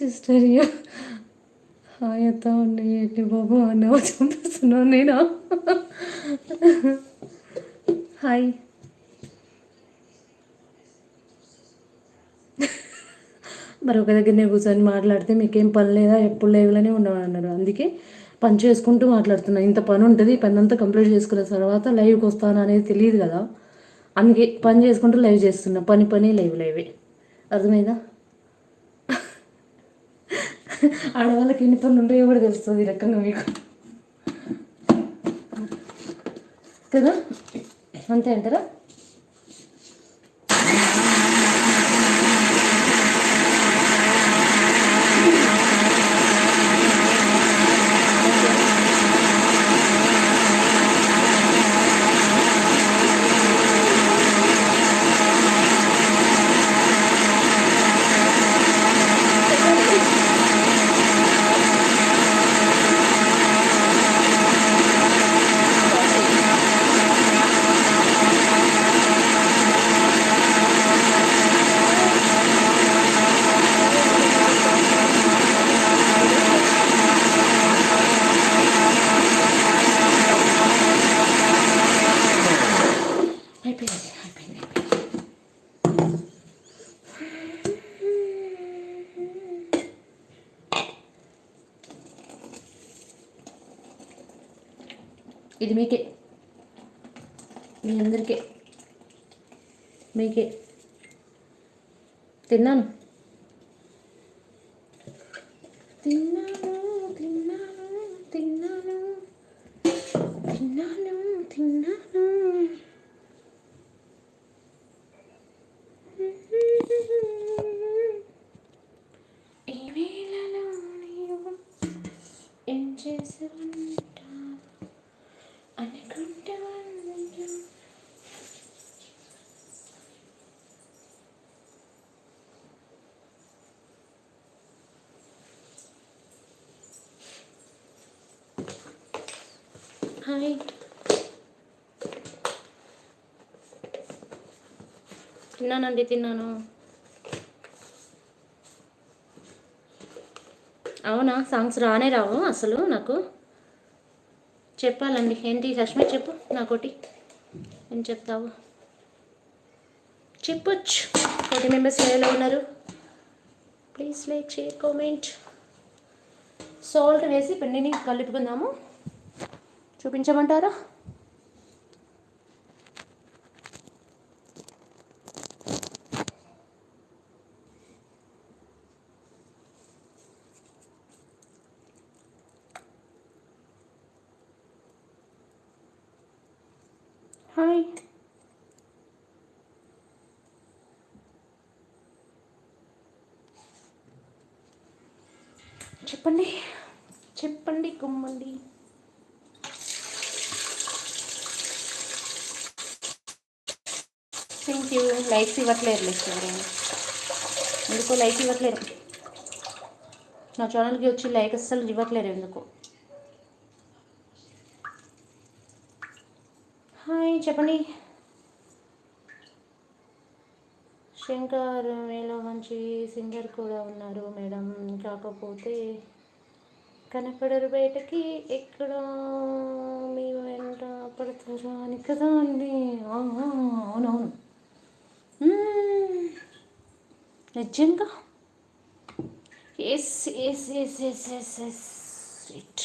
sister hi అత్త ఉన్నాయి ఏంటి బాబు అన్నావు చంపిస్తున్నావు నేనా హాయ్ మరి ఒక దగ్గరనే కూర్చొని మాట్లాడితే మీకేం పని లేదా ఎప్పుడు లేవులనే ఉండమన్నారు అందుకే పని చేసుకుంటూ మాట్లాడుతున్నా ఇంత పని ఉంటుంది పని అంతా కంప్లీట్ చేసుకున్న తర్వాత లైవ్కి వస్తాను అనేది తెలియదు కదా అందుకే పని చేసుకుంటూ లైవ్ చేస్తున్నా పని లైవే అర్థమైందా ఆడవాళ్ళకి ఎన్ని పనులు ఉంటాయో కూడా తెలుస్తుంది ఈ రకంగా మీకు కదా అంతే అంటారా ఇది మీకే మీ అందరికీ మీకే తిన్నాను తిన్నాను తిన్నాను తిన్నాను తిన్నాను తిన్నాను ఈ వేళలో నీవు ఏం చేసేవంట అనుకుంటా హాయ్ తిన్నానండి తిన్నాను అవునా సాంగ్స్ రానే రావు అసలు నాకు చెప్పాలండి ఏంటి రష్మి చెప్పు నాకోటి ఏం చెప్తావు చెప్పొచ్చు 40 మెంబర్స్ ఎలా ఉన్నారు please like share comment salt వేసి పిండిని కలుపుకుందాము చూపించమంటారా హాయ్ చెప్పండి చెప్పండి కుమ్మండి థ్యాంక్ యూ లైక్స్ ఇవ్వట్లేరు ఎవరైనా ఎందుకో లైక్ ఇవ్వట్లేరు నా ఛానల్కి వచ్చి లైక్ అస్సలు ఇవ్వట్లేరు ఎందుకు హాయ్ చెప్పండి శంకర్ మీలో మంచి సింగర్ కూడా ఉన్నారు మేడం కాకపోతే కనపడరు బయటకి ఎక్కడ మీ వెంట పడతారా అని కదా అండి అవునవును నిజంగా yes yes yes yes yes yes it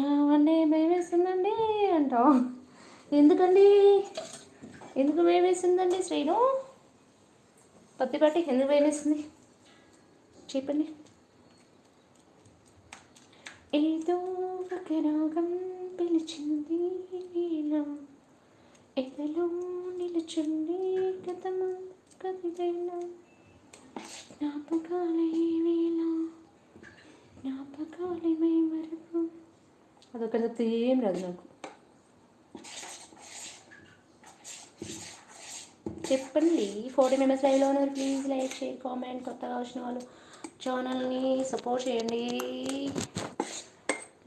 ఏమండి భయమేస్తుందండి అంటావు ఎందుకండి ఎందుకు భయమేస్తుందండి శ్రీను పత్తిపాటి ఎందుకు భయమేస్తుంది చెప్పండి ఏదో ఒక రాగం పిలిచింది నీలో ఎదలో నిలుచుండి గతము కదిలేలా జ్ఞాపకాలే వేళ జ్ఞాపకాలే వరకు అదొకటి చెప్తే ఏం రాదు నాకు చెప్పండి 40 మెంబర్స్ లైవ్లో ఉన్నారు ప్లీజ్ లైక్ షేర్ కామెంట్ కొత్తగా వచ్చిన వాళ్ళు ఛానల్ని సపోర్ట్ చేయండి